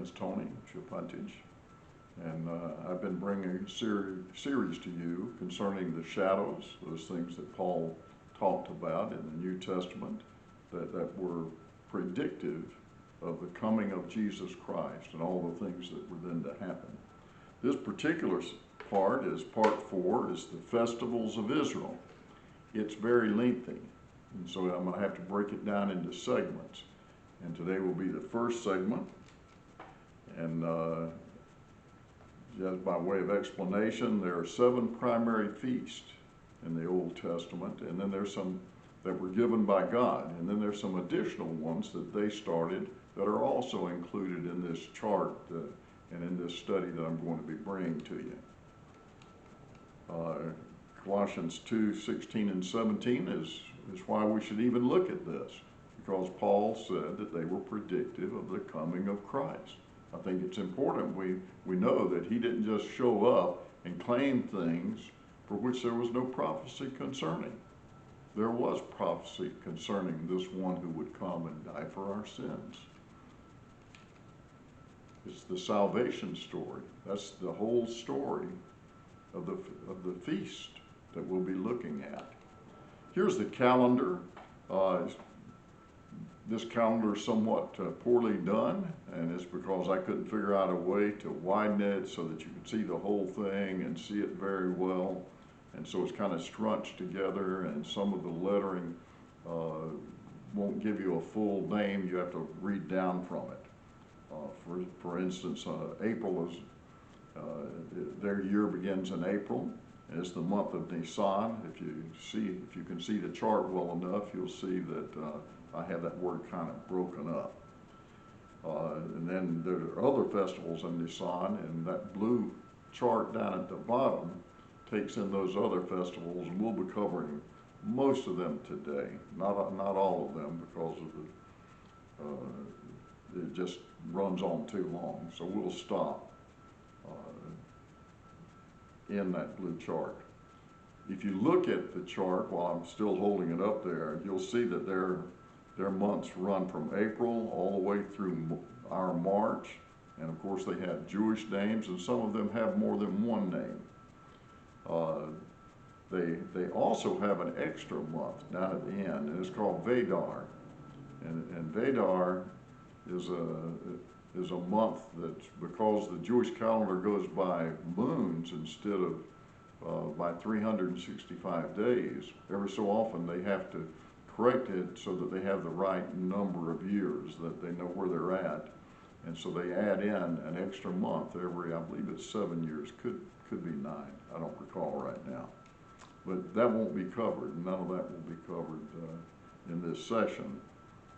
is Tony Chaputich, and I've been bringing a series to you concerning the shadows, those things that Paul talked about in the New Testament that were predictive of the coming of Jesus Christ and all the things that were then to happen. This particular part is part 4, is the festivals of Israel. It's very lengthy, and so I'm going to have to break it down into segments. And today will be the first segment. And just by way of explanation, there are 7 primary feasts in the Old Testament, and then there's some that were given by God, and then there's some additional ones that they started that are also included in this chart and in this study that I'm going to be bringing to you. Colossians 2:16 and 17 is why we should even look at this, because Paul said that they were predictive of the coming of Christ. I think it's important we know that he didn't just show up and claim things for which there was no prophecy concerning. There was prophecy concerning this one who would come and die for our sins. It's the salvation story. That's the whole story of the feast that we'll be looking at. Here's the calendar. This calendar is somewhat poorly done, and it's because I couldn't figure out a way to widen it so that you could see the whole thing and see it very well. And so it's kind of scrunched together, and some of the lettering won't give you a full name. You have to read down from it. For instance, April is, their year begins in April. And it's the month of Nisan. If you can see the chart well enough, you'll see that I have that word kind of broken up. And then there are other festivals in Nisan, and that blue chart down at the bottom takes in those other festivals, and we'll be covering most of them today. Not all of them, because of it just runs on too long. So we'll stop in that blue chart. If you look at the chart while I'm still holding it up there, you'll see that their months run from April all the way through our March, and of course they have Jewish names, and some of them have more than one name. They also have an extra month down at the end, and it's called Vadar, and Vadar is a month that's, because the Jewish calendar goes by moons instead of by 365 days, every so often they have to correct it so that they have the right number of years, that they know where they're at. And so they add in an extra month every, I believe it's 7 years, could be 9, I don't recall right now. But that won't be covered, none of that will be covered in this session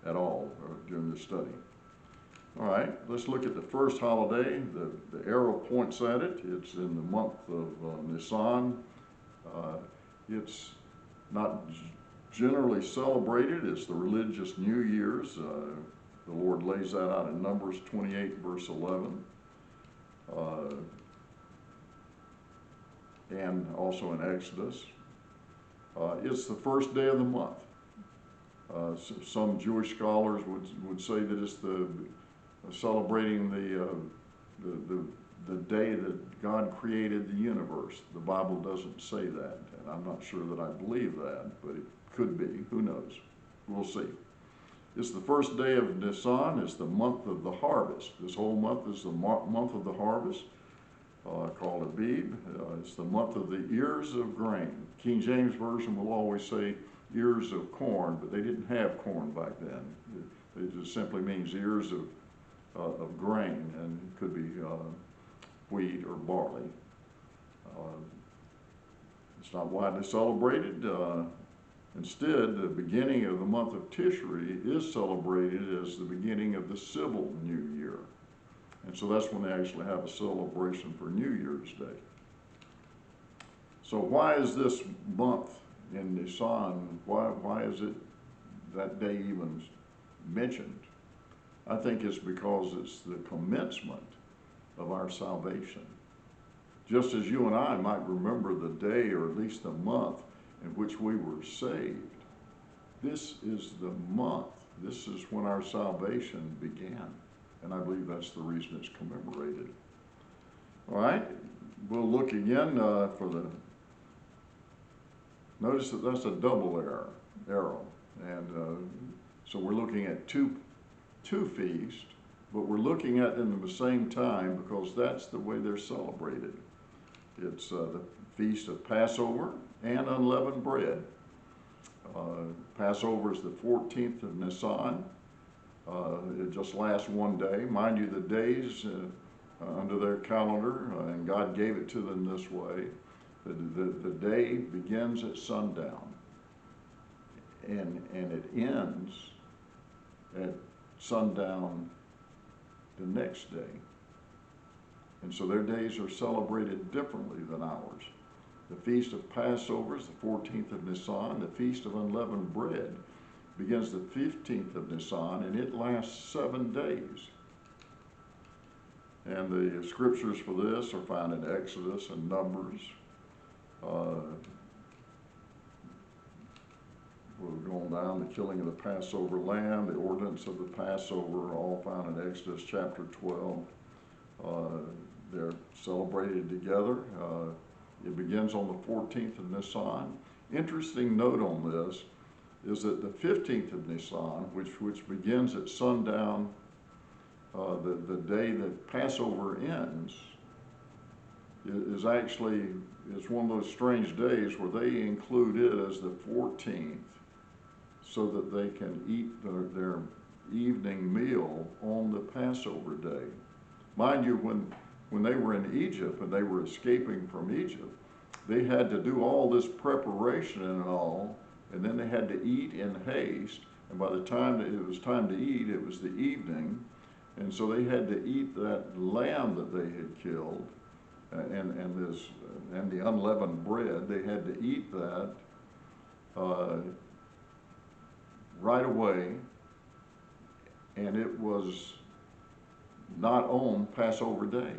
at all, or during this study. All right, let's look at the first holiday. The arrow points at it. It's in the month of Nisan. It's not generally celebrated. It's the religious New Year's. The Lord lays that out in Numbers 28, verse 11. And also in Exodus. It's the first day of the month. Some Jewish scholars would say that it's celebrating the day that God created the universe. The Bible doesn't say that, and I'm not sure that I believe that, but it could be. Who knows? We'll see. It's the first day of Nisan. It's the month of the harvest. This whole month is the month of the harvest, called Abib. It's the month of the ears of grain. King James Version will always say ears of corn, but they didn't have corn back then. It just simply means ears of grain, and it could be wheat or barley. It's not widely celebrated. Instead, the beginning of the month of Tishri is celebrated as the beginning of the civil New Year. And so that's when they actually have a celebration for New Year's Day. So why is this month in Nisan, why is it that day even mentioned? I think it's because it's the commencement of our salvation. Just as you and I might remember the day, or at least the month, in which we were saved, this is the month. This is when our salvation began. and I believe that's the reason it's commemorated. All right, we'll look again for the, notice that that's a double arrow, and so we're looking at two feasts, but we're looking at them at the same time because that's the way they're celebrated. It's the Feast of Passover and Unleavened Bread. Passover is the 14th of Nisan. It just lasts one day. Mind you, the days under their calendar, and God gave it to them this way. The day begins at sundown, and it ends at sundown the next day. And so their days are celebrated differently than ours. The Feast of Passover is the 14th of Nisan. The Feast of Unleavened Bread begins the 15th of Nisan, and it lasts 7 days. And the scriptures for this are found in Exodus and Numbers. We're going down, the killing of the Passover lamb, the ordinance of the Passover, all found in Exodus chapter 12. They're celebrated together. It begins on the 14th of Nisan. Interesting note on this is that the 15th of Nisan, which begins at sundown, the day that Passover ends, is one of those strange days where they include it as the 14th so that they can eat their evening meal on the Passover day. Mind you, when they were in Egypt and they were escaping from Egypt, they had to do all this preparation and all, and then they had to eat in haste, and by the time that it was time to eat, it was the evening, and so they had to eat that lamb that they had killed, and the unleavened bread. They had to eat that right away, and it was not on Passover Day.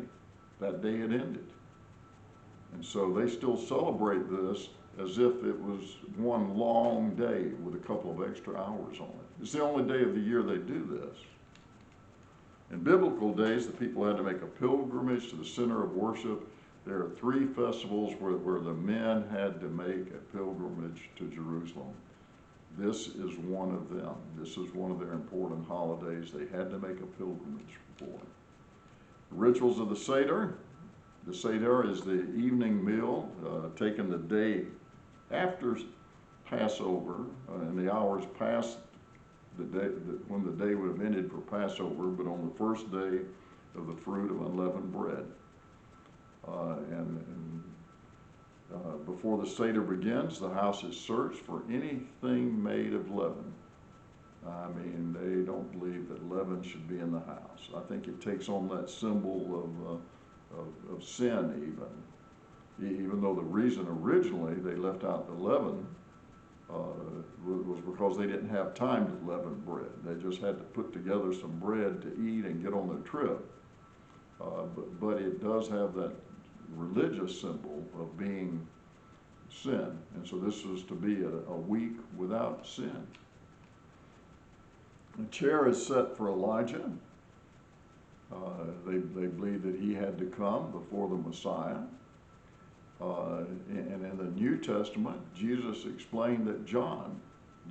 That day had ended. And so they still celebrate this as if it was one long day with a couple of extra hours on it. It's the only day of the year they do this. In biblical days, the people had to make a pilgrimage to the center of worship. There are 3 festivals where the men had to make a pilgrimage to Jerusalem. This is one of them. This is one of their important holidays they had to make a pilgrimage for. The rituals of the Seder. The Seder is the evening meal taken the day after Passover, and the hours past the day when the day would have ended for Passover, but on the first day of the fruit of unleavened bread. Before the Seder begins, the house is searched for anything made of leaven. I mean, they don't believe that leaven should be in the house. I think it takes on that symbol of sin even though the reason originally they left out the leaven was because they didn't have time to leaven bread. They just had to put together some bread to eat and get on their trip. But it does have that religious symbol of being sin. And so this was to be a week without sin. The chair is set for Elijah. They believe that he had to come before the Messiah. And in the New Testament, Jesus explained that John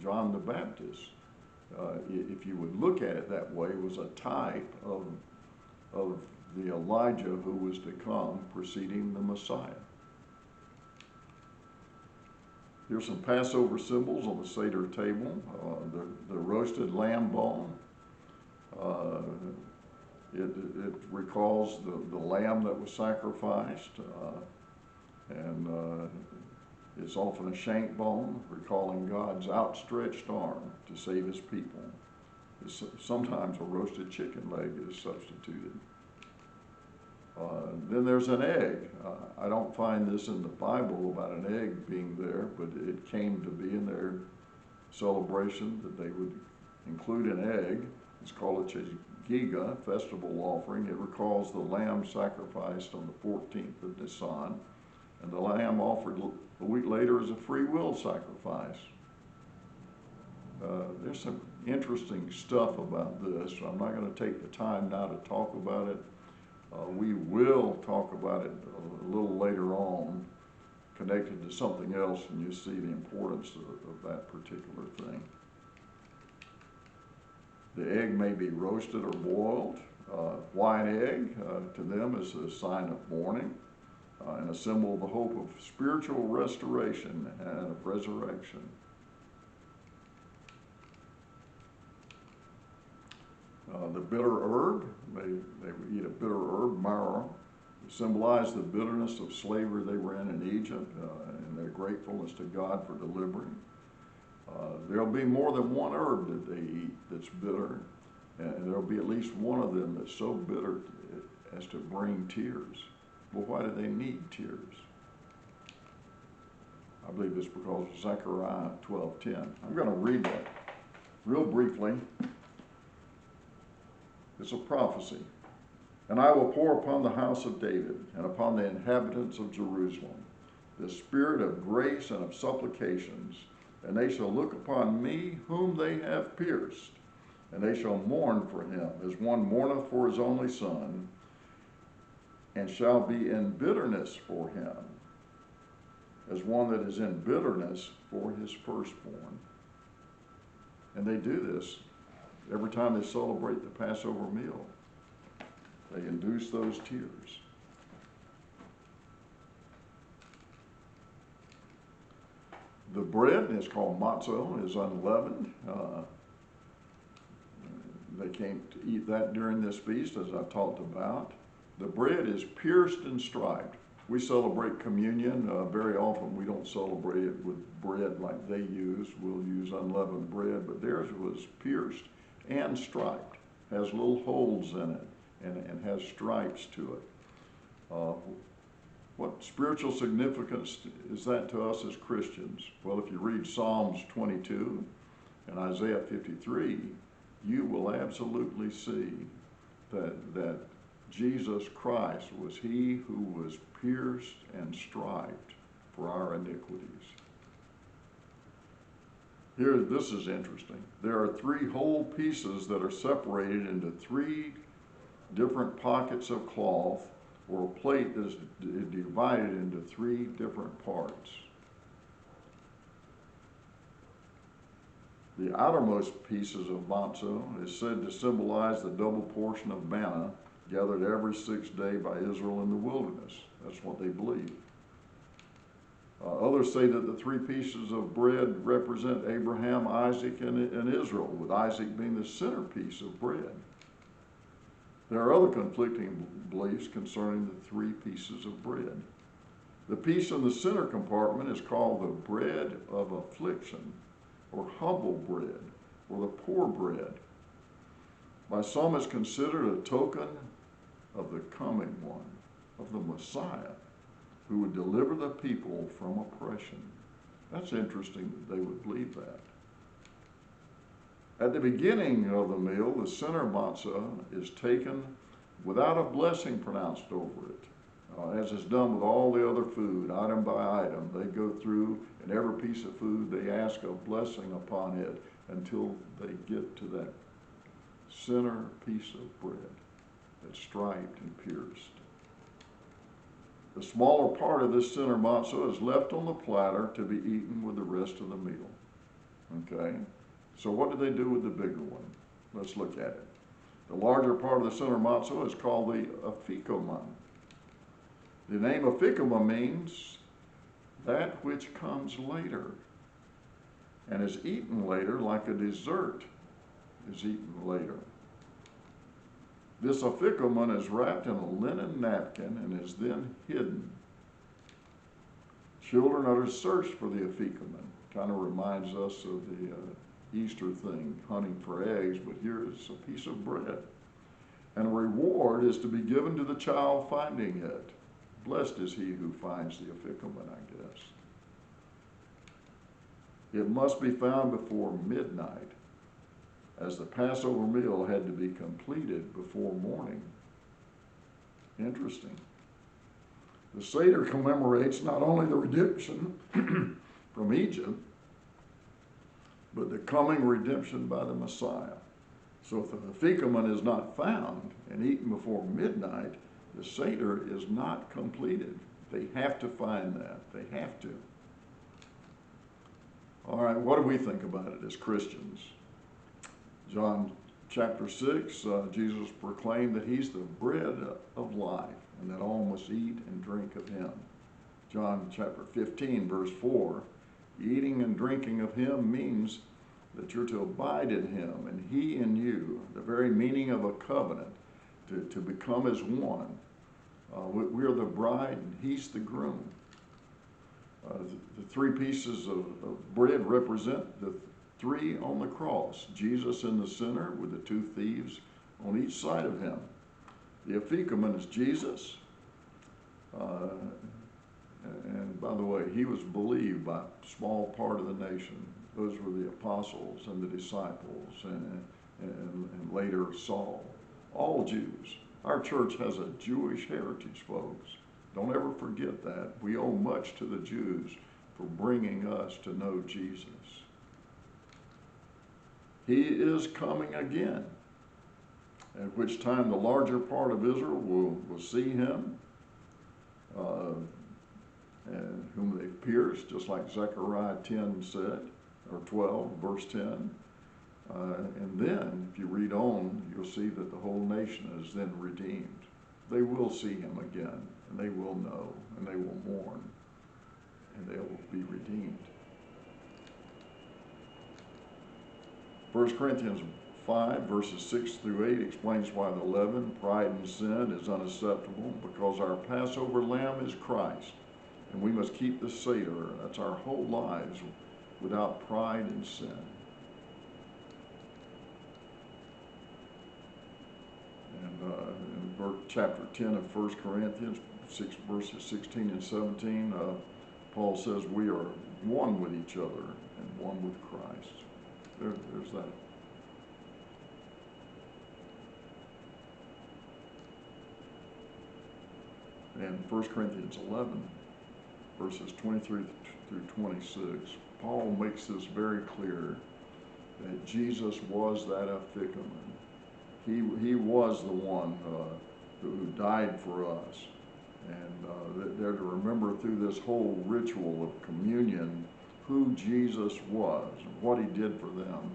the Baptist, if you would look at it that way, was a type of the Elijah who was to come preceding the Messiah. Here's some Passover symbols on the Seder table. The roasted lamb bone. It recalls the lamb that was sacrificed, and it's often a shank bone, recalling God's outstretched arm to save his people. Sometimes a roasted chicken leg is substituted. Then there's an egg. I don't find this in the Bible about an egg being there, but it came to be in their celebration that they would include an egg. It's called a chagiga, festival offering. It recalls the lamb sacrificed on the 14th of Nisan, and the lamb offered a week later as a free will sacrifice. There's some interesting stuff about this. I'm not going to take the time now to talk about it. We will talk about it a little later on, connected to something else, and you see the importance of that particular thing. The egg may be roasted or boiled. White egg to them is a sign of mourning and a symbol of the hope of spiritual restoration and of resurrection. The bitter herb, they would eat a bitter herb, maror, symbolized the bitterness of slavery they were in Egypt and their gratefulness to God for delivering. There'll be more than one herb that they eat that's bitter, and there'll be at least one of them that's so bitter as to bring tears. Well, why do they need tears? I believe it's because of Zechariah 12:10. I'm going to read that real briefly. It's a prophecy. And I will pour upon the house of David and upon the inhabitants of Jerusalem the spirit of grace and of supplications, and they shall look upon me whom they have pierced, and they shall mourn for him as one mourneth for his only son, and shall be in bitterness for him as one that is in bitterness for his firstborn. And they do this every time they celebrate the Passover meal. They induce those tears. The bread is called matzah, is unleavened. They can't eat that during this feast, as I've talked about. The bread is pierced and striped. We celebrate communion. Very often we don't celebrate it with bread like they use. We'll use unleavened bread, but theirs was pierced and striped, has little holes in it, and has stripes to it. What spiritual significance is that to us as Christians? Well, if you read Psalms 22 and Isaiah 53, you will absolutely see that Jesus Christ was he who was pierced and striped for our iniquities. Here, this is interesting. There are 3 whole pieces that are separated into 3 different pockets of cloth, or a plate that is divided into 3 different parts. The outermost pieces of matzah is said to symbolize the double portion of manna gathered every 6th day by Israel in the wilderness. That's what they believe. Others say that the 3 pieces of bread represent Abraham, Isaac, and Israel, with Isaac being the centerpiece of bread. There are other conflicting beliefs concerning the 3 pieces of bread. The piece in the center compartment is called the bread of affliction, or humble bread, or the poor bread. By some it's considered a token of the coming one, of the Messiah, who would deliver the people from oppression. That's interesting that they would believe that. At the beginning of the meal, the center matzah is taken without a blessing pronounced over it. As is done with all the other food, item by item. They go through, and every piece of food, they ask a blessing upon it until they get to that center piece of bread that's striped and pierced. The smaller part of this center matzah is left on the platter to be eaten with the rest of the meal. Okay? So what do they do with the bigger one? Let's look at it. The larger part of the center matzah is called the afikoman. The name afikoman means that which comes later and is eaten later, like a dessert is eaten later. This afikoman is wrapped in a linen napkin and is then hidden. Children are to search for the afikoman. Kind of reminds us of the Easter thing, hunting for eggs, but here is a piece of bread. And a reward is to be given to the child finding it. Blessed is he who finds the afikoman, I guess. It must be found before midnight, as the Passover meal had to be completed before morning. Interesting. The Seder commemorates not only the redemption from Egypt, but the coming redemption by the Messiah. So if the afikomen is not found and eaten before midnight, the Seder is not completed. They have to find that. They have to. All right, what do we think about it as Christians? John chapter 6, Jesus proclaimed that he's the bread of life and that all must eat and drink of him. John chapter 15, verse 4, eating and drinking of him means that you're to abide in him and he in you, the very meaning of a covenant, to become as one. We're the bride and he's the groom. The three pieces of bread represent the three on the cross. Jesus in the center with the two thieves on each side of him. The afikomen is Jesus. And by the way, he was believed by a small part of the nation. Those were the apostles and the disciples and later Saul. All Jews. Our church has a Jewish heritage, folks. Don't ever forget that. We owe much to the Jews for bringing us to know Jesus. He is coming again, at which time the larger part of Israel will see him, and whom they've pierced, just like Zechariah 10 said, or 12, verse 10. And then, if you read on, you'll see that the whole nation is then redeemed. They will see him again, and they will know, and they will mourn, and they will be redeemed. 1 Corinthians 5, verses 6 through 8 explains why the leaven, pride, and sin is unacceptable, because our Passover lamb is Christ, and we must keep the Seder, that's our whole lives, without pride and sin. And in chapter 10 of 1 Corinthians, 6 verses 16 and 17, Paul says we are one with each other and one with Christ. There's that. And 1 Corinthians 11, verses 23 through 26, Paul makes this very clear that Jesus was that afikomen. He was the one who died for us. And they're to remember through this whole ritual of communion who Jesus was and what he did for them,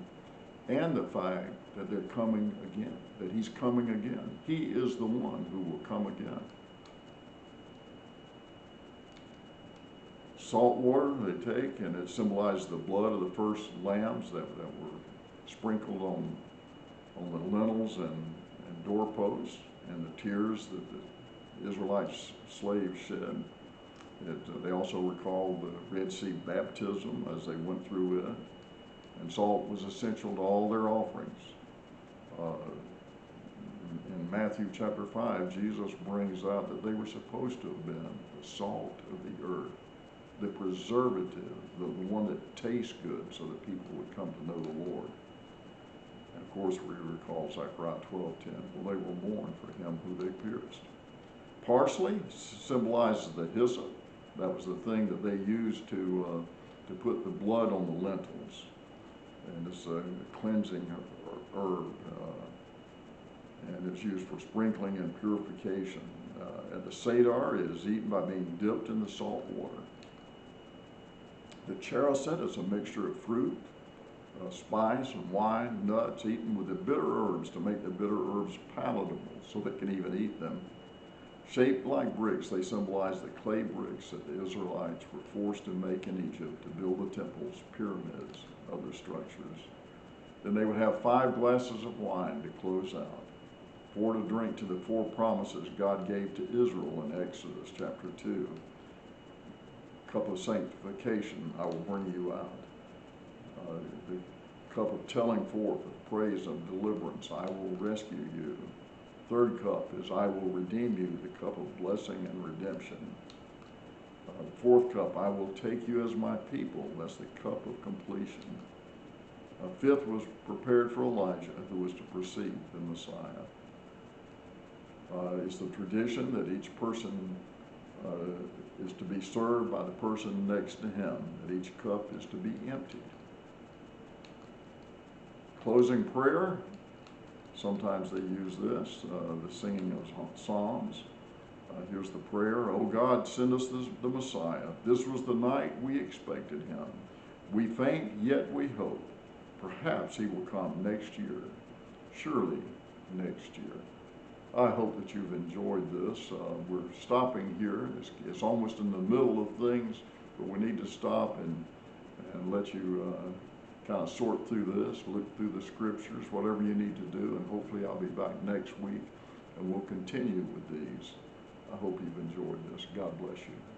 and the fact that they're coming again, that he's coming again. He is the one who will come again. Salt water they take, and it symbolized the blood of the first lambs that were sprinkled on the lintels and doorposts, and the tears that the Israelites slaves shed. They also recalled the Red Sea baptism as they went through it, and salt was essential to all their offerings. In Matthew chapter 5, Jesus brings out that they were supposed to have been the salt of the earth, the preservative, the one that tastes good so that people would come to know the Lord. And of course, we recall Zechariah 12:10. Well, they will mourn for him who they pierced. Parsley symbolizes the hyssop. That was the thing that they used to put the blood on the lentils. And it's a cleansing herb. And it's used for sprinkling and purification. And the Seder is eaten by being dipped in the salt water. The charoset is a mixture of fruit, spice, and wine, nuts, eaten with the bitter herbs to make the bitter herbs palatable so they can even eat them. Shaped like bricks, they symbolize the clay bricks that the Israelites were forced to make in Egypt to build the temples, pyramids, other structures. Then they would have 5 glasses of wine to close out, 4 to drink to the 4 promises God gave to Israel in Exodus chapter 2. Cup of sanctification, I will bring you out. The cup of telling forth of praise and deliverance, I will rescue you. 3rd cup is I will redeem you, the cup of blessing and redemption. 4th cup, I will take you as my people, that's the cup of completion. 5th was prepared for Elijah, who was to precede the Messiah. It's the tradition that each person is to be served by the person next to him, that each cup is to be emptied. Closing prayer, sometimes they use this, the singing of psalms. Here's the prayer. Oh God, send us the Messiah. This was the night we expected him. We faint, yet we hope. Perhaps he will come next year. Surely next year. I hope that you've enjoyed this. We're stopping here. It's almost in the middle of things, but we need to stop and let you kind of sort through this, look through the scriptures, whatever you need to do, and hopefully I'll be back next week and we'll continue with these. I hope you've enjoyed this. God bless you.